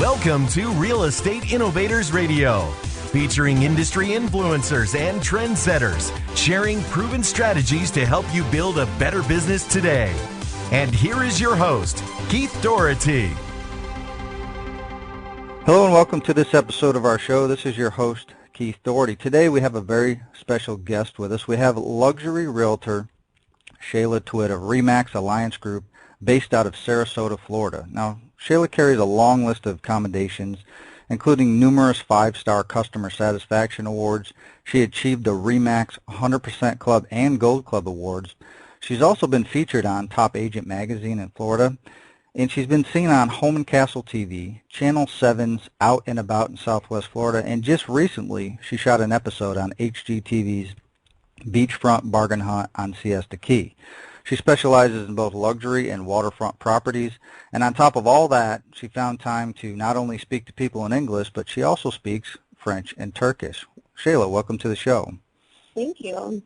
Welcome to Real Estate Innovators Radio, featuring industry influencers and trendsetters, sharing proven strategies to help you build a better business today. And here is your host, Keith Doherty. Hello and welcome to this episode of our show. This is your host, Keith Doherty. Today we have a very special guest with us. We have luxury realtor Shayla Twit of RE/MAX Alliance Group based out of Sarasota, Florida. Now, Shayla carries a long list of commendations, including numerous 5-star customer satisfaction awards. She achieved the RE/MAX 100% Club and Gold Club awards. She's also been featured on Top Agent Magazine in Florida, and she's been seen on Home and Castle TV, Channel 7's Out and About in Southwest Florida, and just recently she shot an episode on HGTV's Beachfront Bargainhunt on Siesta Key. She specializes in both luxury and waterfront properties, and on top of all that, she found time to not only speak to people in English, but she also speaks French and Turkish. Shayla, welcome to the show. Thank you.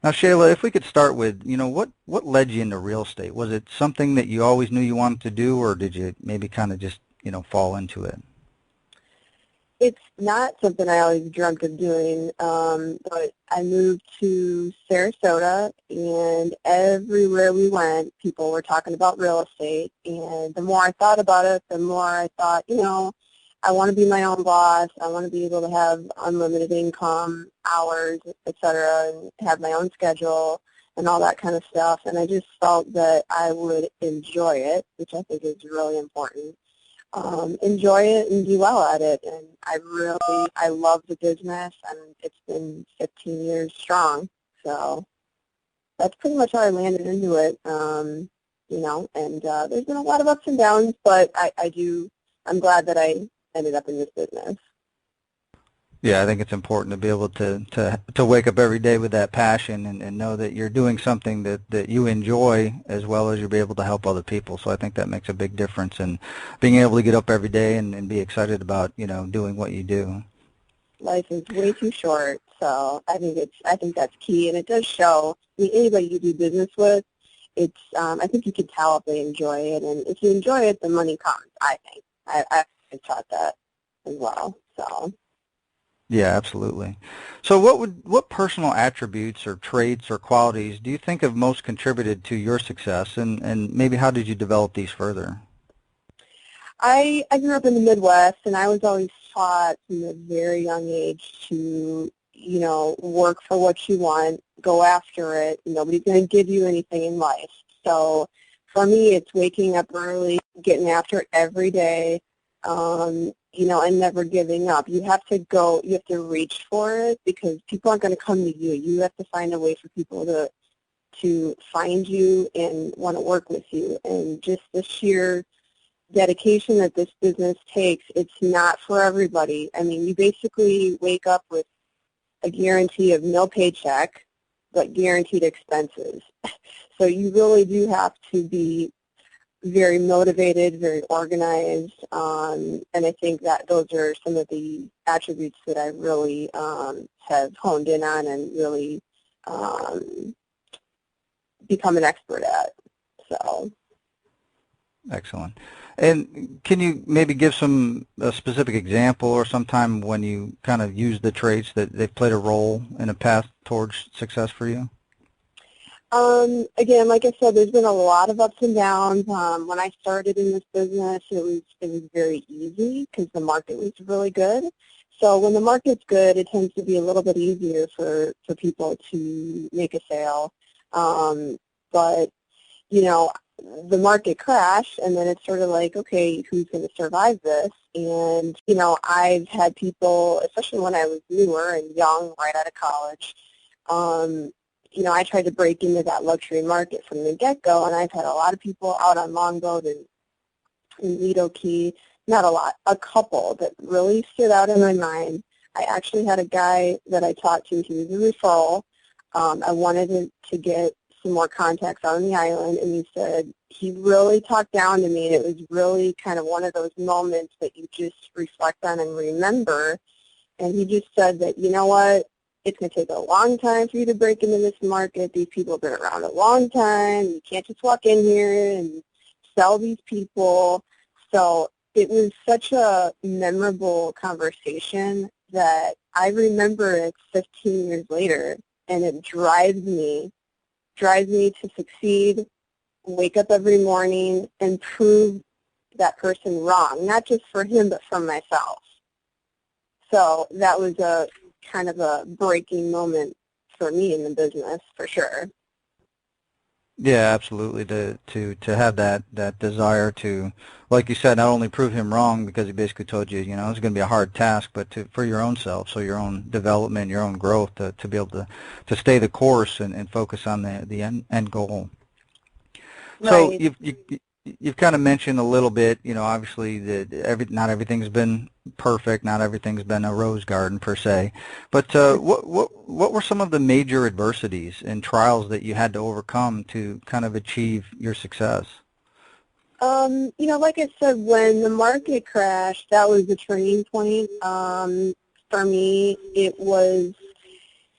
Now, Shayla, if we could start with, what led you into real estate? Was it something that you always knew you wanted to do, or did you maybe kind of just, fall into it? It's not something I always dreamt of doing, but I moved to Sarasota, and everywhere we went, people were talking about real estate, and the more I thought about it, the more I thought, I want to be my own boss. I want to be able to have unlimited income, hours, etc., and have my own schedule and all that kind of stuff, and I just felt that I would enjoy it, which I think is really important. Enjoy it and do well at it, and I love the business, and it's been 15 years strong, so that's pretty much how I landed into it, and there's been a lot of ups and downs, but I'm glad that I ended up in this business. Yeah, I think it's important to be able to wake up every day with that passion and know that you're doing something that you enjoy, as well as you'll be able to help other people. So I think that makes a big difference in being able to get up every day and be excited about, doing what you do. Life is way too short, so I think that's key, and it does show. Anybody you do business with, I think you can tell if they enjoy it, and if you enjoy it, the money comes, I think. I've taught that as well, so. Yeah, absolutely. So what personal attributes or traits or qualities do you think have most contributed to your success, and maybe how did you develop these further? I grew up in the Midwest, and I was always taught from a very young age to, work for what you want, go after it. Nobody's going to give you anything in life. So for me, it's waking up early, getting after it every day, and never giving up. You have to reach for it, because people aren't going to come to you. You have to find a way for people to find you and want to work with you. And just the sheer dedication that this business takes, it's not for everybody. I mean, you basically wake up with a guarantee of no paycheck, but guaranteed expenses. So you really do have to be very motivated, very organized, and I think that those are some of the attributes that I really have honed in on and really become an expert at. So. Excellent. And can you maybe give a specific example or some time when you kind of use the traits that they've played a role in a path towards success for you? Again, like I said, there's been a lot of ups and downs. When I started in this business, it was very easy because the market was really good. So when the market's good, it tends to be a little bit easier for people to make a sale. But, the market crashed, and then it's sort of like, okay, who's going to survive this? And, I've had people, especially when I was newer and young, right out of college, I tried to break into that luxury market from the get-go, and I've had a lot of people out on Longboat and Lido Key, not a lot, a couple that really stood out in my mind. I actually had a guy that I talked to. He was a referral. I wanted to get some more contacts out on the island, and he said he really talked down to me, and it was really kind of one of those moments that you just reflect on and remember. And he just said that, you know what, it's going to take a long time for you to break into this market. These people have been around a long time. You can't just walk in here and sell these people. So it was such a memorable conversation that I remember it 15 years later, and it drives me to succeed, wake up every morning, and prove that person wrong, not just for him, but for myself. So that was a kind of a breaking moment for me in the business, for sure. Yeah, absolutely. To have that desire to, like you said, not only prove him wrong because he basically told you, you know, it's going to be a hard task, but for your own self, so your own development, your own growth, to be able to stay the course and focus on the end goal. So Right. you've kind of mentioned a little bit, you know, obviously not everything's been perfect, not everything's been a rose garden per se, but what were some of the major adversities and trials that you had to overcome to kind of achieve your success? You know, like I said, when the market crashed, that was the turning point. For me, it was,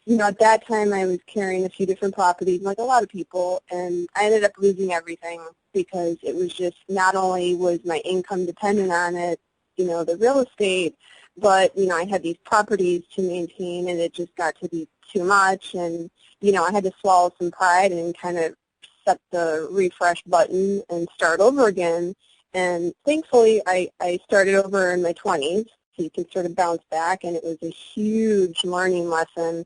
you know, at that time I was carrying a few different properties, like a lot of people, and I ended up losing everything because it was just, not only was my income dependent on it, you know, the real estate, but, you know, I had these properties to maintain, and it just got to be too much, and, you know, I had to swallow some pride and kind of set the refresh button and start over again. And thankfully, I started over in my 20s, so you can sort of bounce back, and it was a huge learning lesson.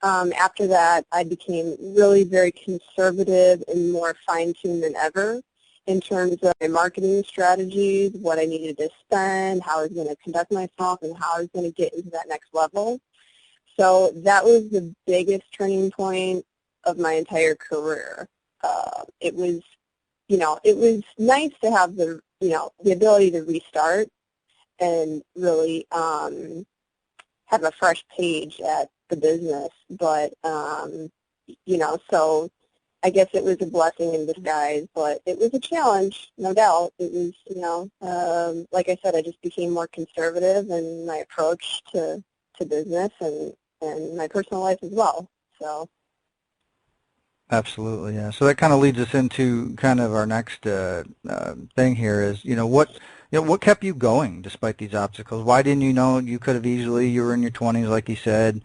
After that, I became really very conservative and more fine-tuned than ever in terms of my marketing strategies, what I needed to spend, how I was going to conduct myself, and how I was going to get into that next level. So that was the biggest turning point of my entire career. It was, you know, it was nice to have the, you know, the ability to restart and really have a fresh page at the business, but you know, so I guess it was a blessing in disguise, but it was a challenge, no doubt. It was, you know, like I said, I just became more conservative in my approach to business and my personal life as well. So. Absolutely, yeah. So that kind of leads us into kind of our next thing here is, you know, what kept you going despite these obstacles? Why didn't you know you could have easily, you were in your 20s, like you said,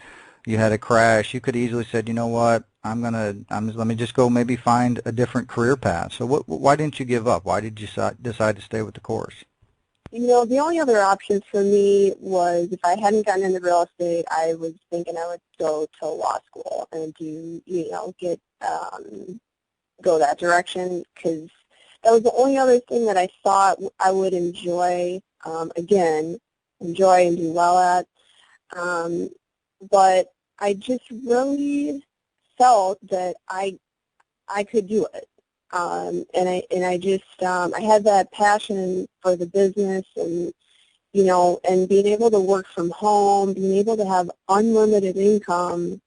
you had a crash, you could easily said, you know what, let me just go maybe find a different career path. So why didn't you give up? Why did you decide to stay with the course? You know, the only other option for me was, if I hadn't gotten into real estate, I was thinking I would go to law school and do, you know, go that direction, because that was the only other thing that I thought I would enjoy, enjoy and do well at. But I just really felt that I could do it. And I just, I had that passion for the business, and, you know, and being able to work from home, being able to have unlimited income,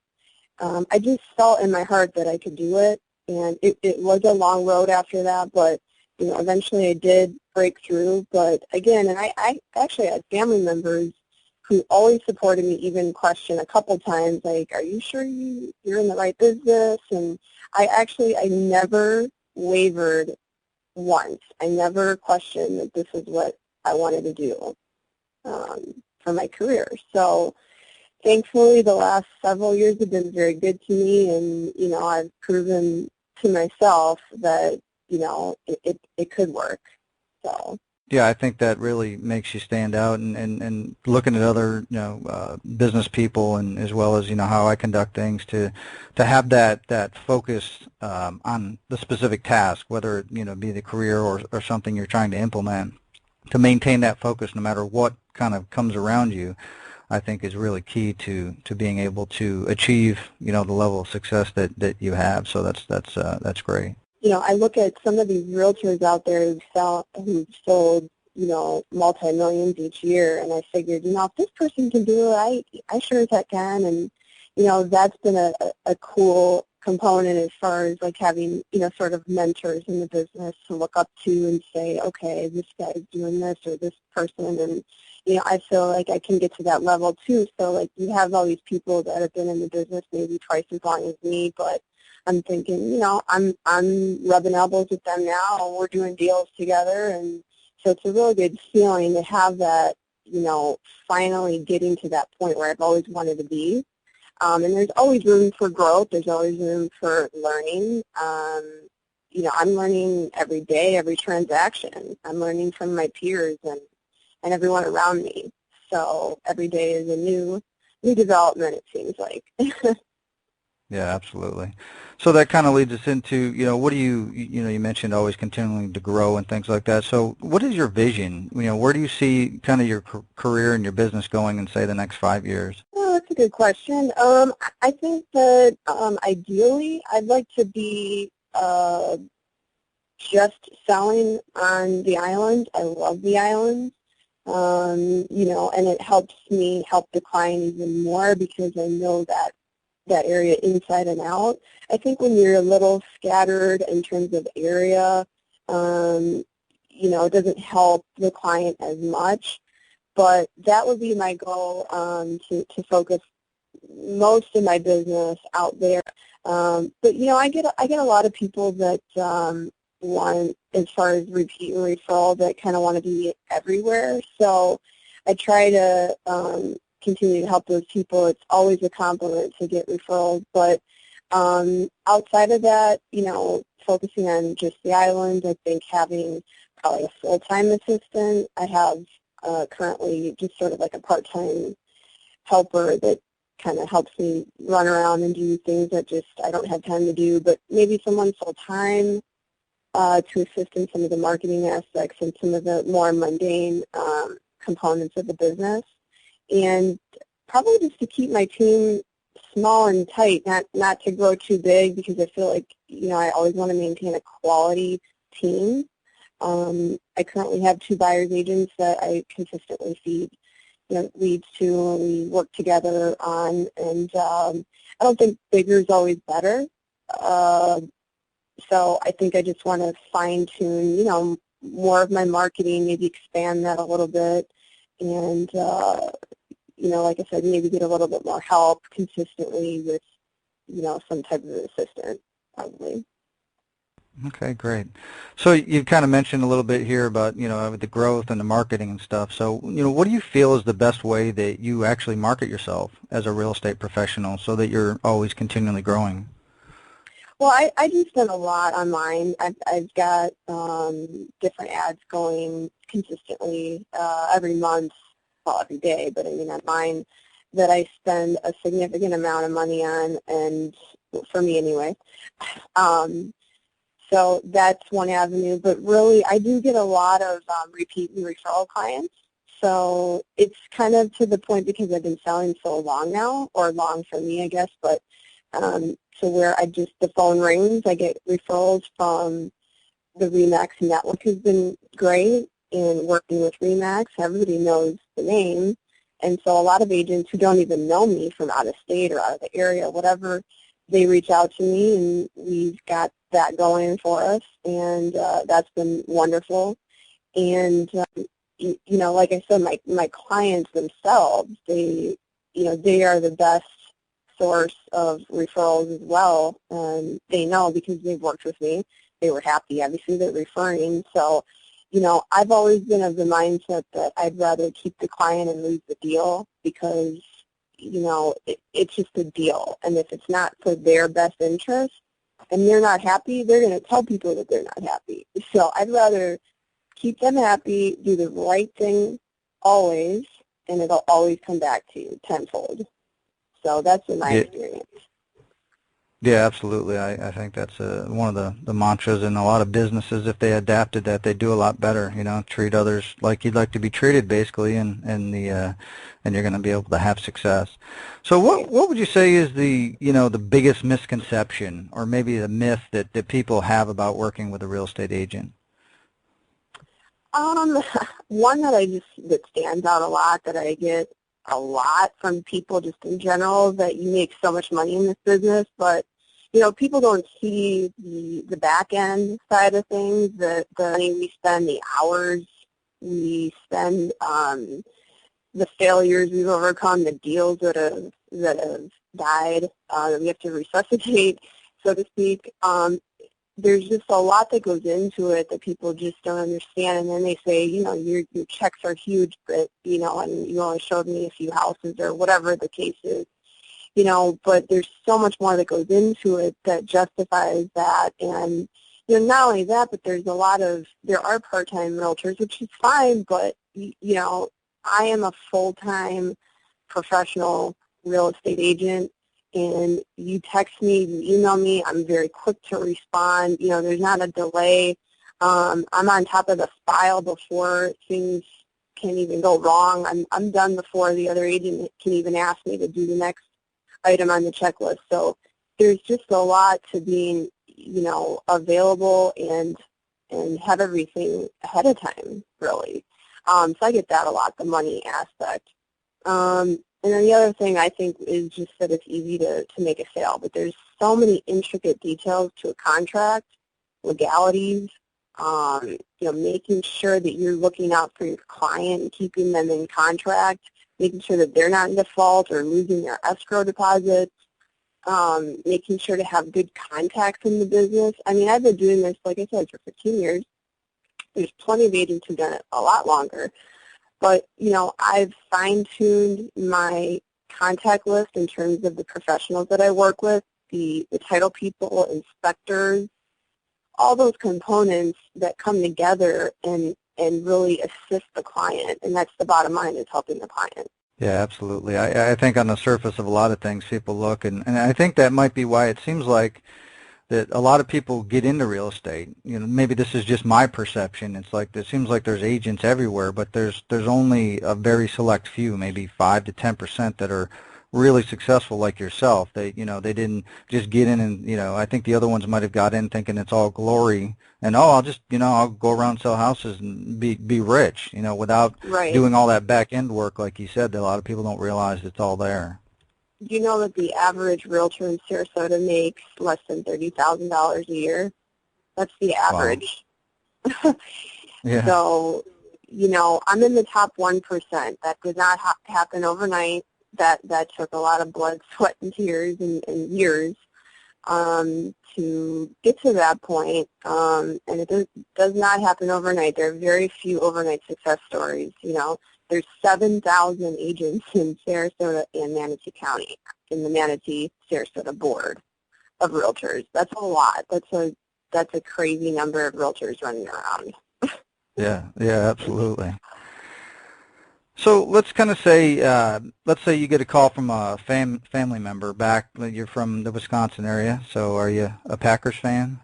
I just felt in my heart that I could do it. And it was a long road after that, but, you know, eventually I did break through. But again, and I actually had family members who always supported me, even question a couple times, like, are you sure you're in the right business? And I never wavered once. I never questioned that this is what I wanted to do for my career. So thankfully, the last several years have been very good to me, and, you know, I've proven to myself that, you know, it could work. So. Yeah, I think that really makes you stand out, and looking at other, you know, business people, and as well as, you know, how I conduct things, to have that focus on the specific task, whether it, you know, be the career or something you're trying to implement, to maintain that focus no matter what kind of comes around you, I think is really key to being able to achieve, you know, the level of success that you have. So that's great. You know, I look at some of these realtors out there who've sold, you know, multi-millions each year, and I figured, you know, if this person can do it, I sure as heck can. And, you know, that's been a cool component as far as, like, having, you know, sort of mentors in the business to look up to and say, okay, this guy's doing this, or this person, and, you know, I feel like I can get to that level too. So, like, you have all these people that have been in the business maybe twice as long as me, but I'm thinking, you know, I'm rubbing elbows with them now, and we're doing deals together, and, So it's a really good feeling to have that, finally getting to that point where I've always wanted to be. And there's always room for growth. There's always room for learning. I'm learning every day, every transaction. I'm learning from my peers and everyone around me. So every day is a new development, it seems like. Yeah, absolutely. So that kind of leads us into, what do you mentioned always continuing to grow and things like that. So what is your vision? Where do you see kind of your career and your business going in, say, the next 5 years? Oh, that's a good question. I think that ideally I'd like to be just selling on the island. I love the island. And it helps me help the client even more because I know that area inside and out. I think when you're a little scattered in terms of area, it doesn't help the client as much. But that would be my goal, to focus most of my business out there. But I get a lot of people that want, as far as repeat and referral, that kind of want to be everywhere. So I try to continue to help those people. It's always a compliment to get referrals, but outside of that, focusing on just the island, I think having probably a full-time assistant. I have currently just sort of like a part-time helper that kind of helps me run around and do things that just I don't have time to do, but maybe someone full-time to assist in some of the marketing aspects and some of the more mundane components of the business. And probably just to keep my team small and tight, not to grow too big, because I feel like, I always want to maintain a quality team. I currently have 2 buyer's agents that I consistently feed, leads to, and we work together on, and I don't think bigger is always better. So I think I just want to fine-tune, more of my marketing, maybe expand that a little bit, and like I said, maybe get a little bit more help consistently with, some type of assistant, probably. Okay, great. So you kind of mentioned a little bit here about, the growth and the marketing and stuff. So, what do you feel is the best way that you actually market yourself as a real estate professional so that you're always continually growing? Well, I do spend a lot online. I've got different ads going consistently every month, well, every day, but I mean on mine, that I spend a significant amount of money on, and for me anyway. So that's one avenue, but really I do get a lot of repeat and referral clients. So it's kind of to the point, because I've been selling so long now, or long for me, I guess, but so where the phone rings, I get referrals from the RE/MAX network has been great, and working with RE/MAX, everybody knows the name, and so a lot of agents who don't even know me from out of state or out of the area, whatever, they reach out to me, and we've got that going for us, and that's been wonderful. And like I said, my clients themselves, they are the best source of referrals as well, and they know because they've worked with me. They were happy, obviously they're referring. So, I've always been of the mindset that I'd rather keep the client and lose the deal, because, it's just a deal. And if it's not for their best interest and they're not happy, they're going to tell people that they're not happy. So I'd rather keep them happy, do the right thing always, and it'll always come back to you tenfold. So that's been my experience. Yeah, absolutely. I think that's one of the mantras in a lot of businesses. If they adapted that, they'd do a lot better. Treat others like you'd like to be treated, basically, and you're going to be able to have success. So, what would you say is the biggest misconception, or maybe the myth that people have about working with a real estate agent? One that stands out a lot, that I get a lot from people just in general, that you make so much money in this business, but people don't see the back end side of things, the money we spend, the hours we spend, the failures we've overcome, the deals that have died, that we have to resuscitate, so to speak. there's just a lot that goes into it that people just don't understand. And then they say, your checks are huge, but, and you only showed me a few houses or whatever the case is, but there's so much more that goes into it that justifies that. And, not only that, but there are part-time realtors, which is fine, but, I am a full-time professional real estate agent, and you text me, you email me, I'm very quick to respond. There's not a delay. I'm on top of the file before things can even go wrong. I'm done before the other agent can even ask me to do the next item on the checklist. So there's just a lot to being, available and have everything ahead of time, really. So I get that a lot, the money aspect. And then the other thing I think is just that it's easy to make a sale, but there's so many intricate details to a contract, legalities, making sure that you're looking out for your client and keeping them in contract, making sure that they're not in default or losing their escrow deposits, making sure to have good contacts in the business. I mean, I've been doing this, like I said, for 15 years. There's plenty of agents who've done it a lot longer. But, I've fine-tuned my contact list in terms of the professionals that I work with, the title people, inspectors, all those components that come together and really assist the client. And that's the bottom line, is helping the client. Yeah, absolutely. I think on the surface of a lot of things, people look, and I think that might be why it seems like that a lot of people get into real estate. Maybe this is just my perception. It's like it seems like there's agents everywhere, but there's only a very select few, maybe 5 to 10% that are really successful like yourself. They they didn't just get in and I think the other ones might have got in thinking it's all glory and I'll just I'll go around and sell houses and be rich, without Right. doing all that back end work, like you said, that a lot of people don't realize it's all there. Do you know that the average realtor in Sarasota makes less than $30,000 a year? That's the average. Wow. Yeah. So, I'm in the top 1%. That did not happen overnight. That took a lot of blood, sweat, and tears and years to get to that point. And it does not happen overnight. There are very few overnight success stories, There's 7,000 agents in Sarasota and Manatee County in the Manatee-Sarasota Board of Realtors. That's a lot. That's a crazy number of realtors running around. Yeah, absolutely. So let's kind of say, let's say you get a call from a family member back. You're from the Wisconsin area, so are you a Packers fan?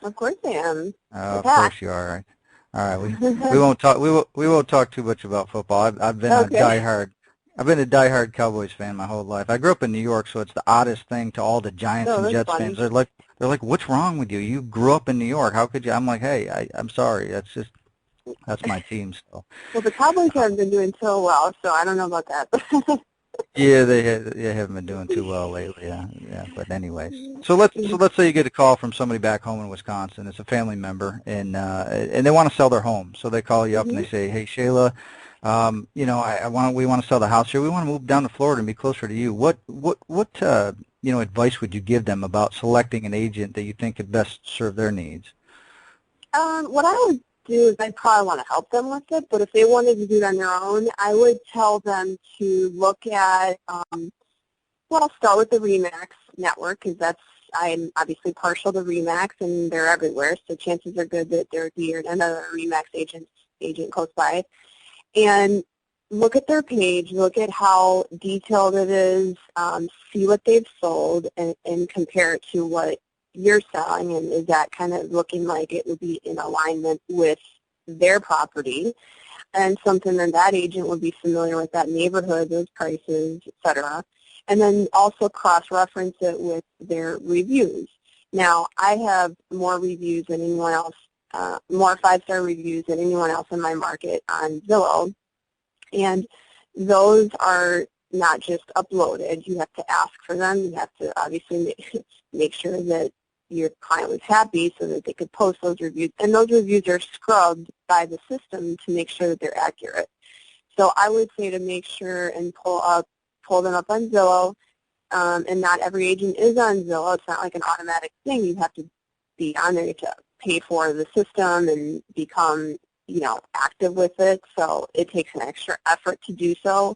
Of course I am. Oh, of course you are. Right? All right, we won't talk. We won't talk too much about football. I've been a diehard Cowboys fan my whole life. I grew up in New York, so it's the oddest thing to all the Giants and Jets fans. They're like, what's wrong with you? You grew up in New York. How could you? I'm like, hey, I'm sorry. That's my team still. Well, the Cowboys haven't been doing so well, so I don't know about that. Yeah, they haven't been doing too well lately. Yeah. But anyways, so let's say you get a call from somebody back home in Wisconsin. It's a family member, and they want to sell their home. So they call you up and they say, "Hey, Shayla, we want to sell the house here. We want to move down to Florida and be closer to you. What advice would you give them about selecting an agent that you think could best serve their needs?" What I would do is I'd probably want to help them with it, but if they wanted to do it on their own, I would tell them to look at, I'll start with the RE/MAX network, because I'm obviously partial to RE/MAX, and they're everywhere, so chances are good that there would be another RE/MAX agent close by. And look at their page, look at how detailed it is, see what they've sold, and compare it to what you're selling, and is that kind of looking like it would be in alignment with their property and something that agent would be familiar with, that neighborhood, those prices, et cetera. And then also cross-reference it with their reviews. Now, I have more reviews than anyone else, more 5-star reviews than anyone else in my market on Zillow, and those are not just uploaded. You have to ask for them. You have to obviously make sure that your client was happy so that they could post those reviews. And those reviews are scrubbed by the system to make sure that they're accurate. So I would say to make sure and pull them up on Zillow. And not every agent is on Zillow. It's not like an automatic thing. You have to be on there. You have to pay for the system and become, active with it. So it takes an extra effort to do so.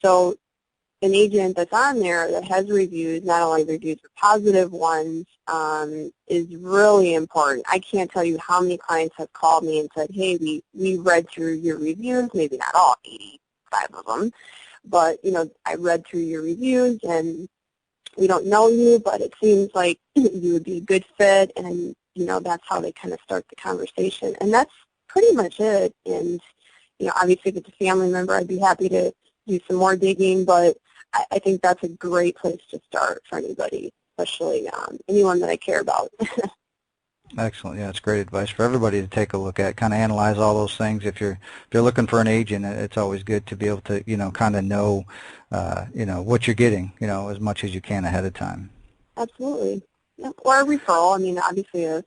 So an agent that's on there that has reviews, not only reviews but positive ones, is really important. I can't tell you how many clients have called me and said, hey, we read through your reviews, maybe not all, 85 of them, but, I read through your reviews and we don't know you, but it seems like you would be a good fit, and, that's how they kind of start the conversation. And that's pretty much it. And, obviously if it's a family member, I'd be happy to do some more digging, but I think that's a great place to start for anybody, especially anyone that I care about. Excellent. Yeah, it's great advice for everybody to take a look at, kind of analyze all those things. If you're looking for an agent, it's always good to be able to, kind of know, what you're getting, as much as you can ahead of time. Absolutely. Yeah. Or a referral. I mean, obviously a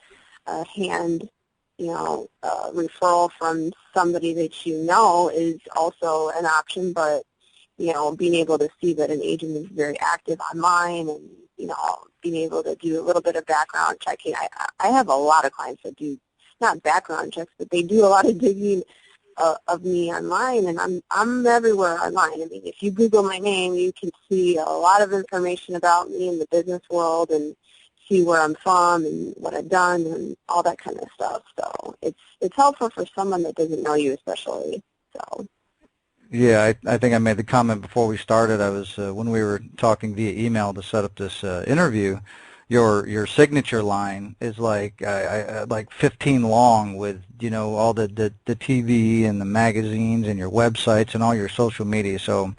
hand, referral from somebody that is also an option, but being able to see that an agent is very active online and, being able to do a little bit of background checking. I have a lot of clients that do, not background checks, but they do a lot of digging of me online, and I'm everywhere online. I mean, if you Google my name, you can see a lot of information about me in the business world and see where I'm from and what I've done and all that kind of stuff. So it's helpful for someone that doesn't know you especially. So. Yeah, I think I made the comment before we started. I was when we were talking via email to set up this interview. Your signature line is like 15 long with all the TV and the magazines and your websites and all your social media. So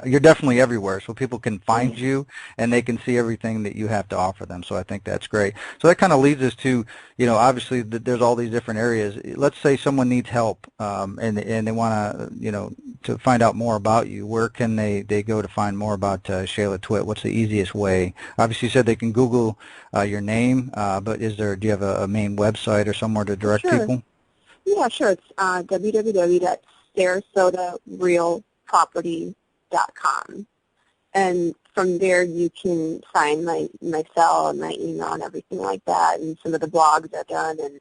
you're definitely everywhere, so people can find you and they can see everything that you have to offer them. So I think that's great. So that kind of leads us to, obviously there's all these different areas. Let's say someone needs help and they want to, to find out more about you. Where can they go to find more about Shayla Twit? What's the easiest way? Obviously you said they can Google your name, but do you have a main website or somewhere to direct people? Yeah, sure. It's www.sarasotarealproperty.com. And from there you can find my cell and my email and everything like that, and some of the blogs I've done and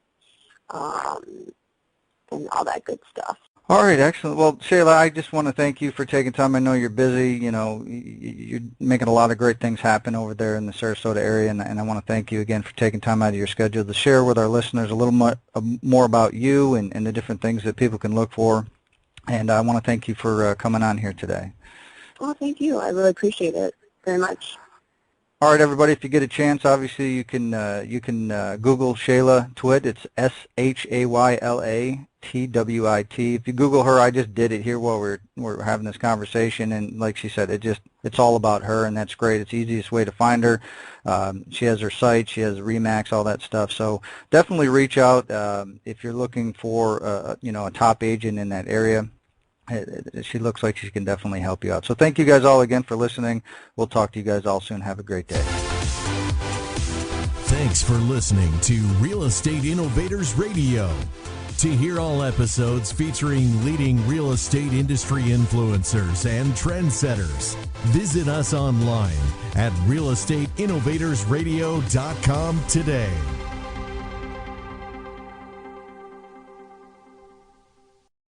all that good stuff. All right, excellent. Well, Shayla, I just want to thank you for taking time. I know you're busy. You're making a lot of great things happen over there in the Sarasota area, and I want to thank you again for taking time out of your schedule to share with our listeners a little more about you and the different things that people can look for. And I want to thank you for coming on here today. Well, thank you. I really appreciate it very much. All right, everybody. If you get a chance, obviously you can Google Shayla Twit. It's SHAYLA TWIT. If you Google her, I just did it here while we're having this conversation, and like she said, it's all about her, and that's great. It's the easiest way to find her. She has her site, she has Remax, all that stuff. So definitely reach out if you're looking for a top agent in that area. She looks like she can definitely help you out. So thank you guys all again for listening. We'll talk to you guys all soon. Have a great day. Thanks for listening to Real Estate Innovators Radio. To hear all episodes featuring leading real estate industry influencers and trendsetters, visit us online at realestateinnovatorsradio.com today.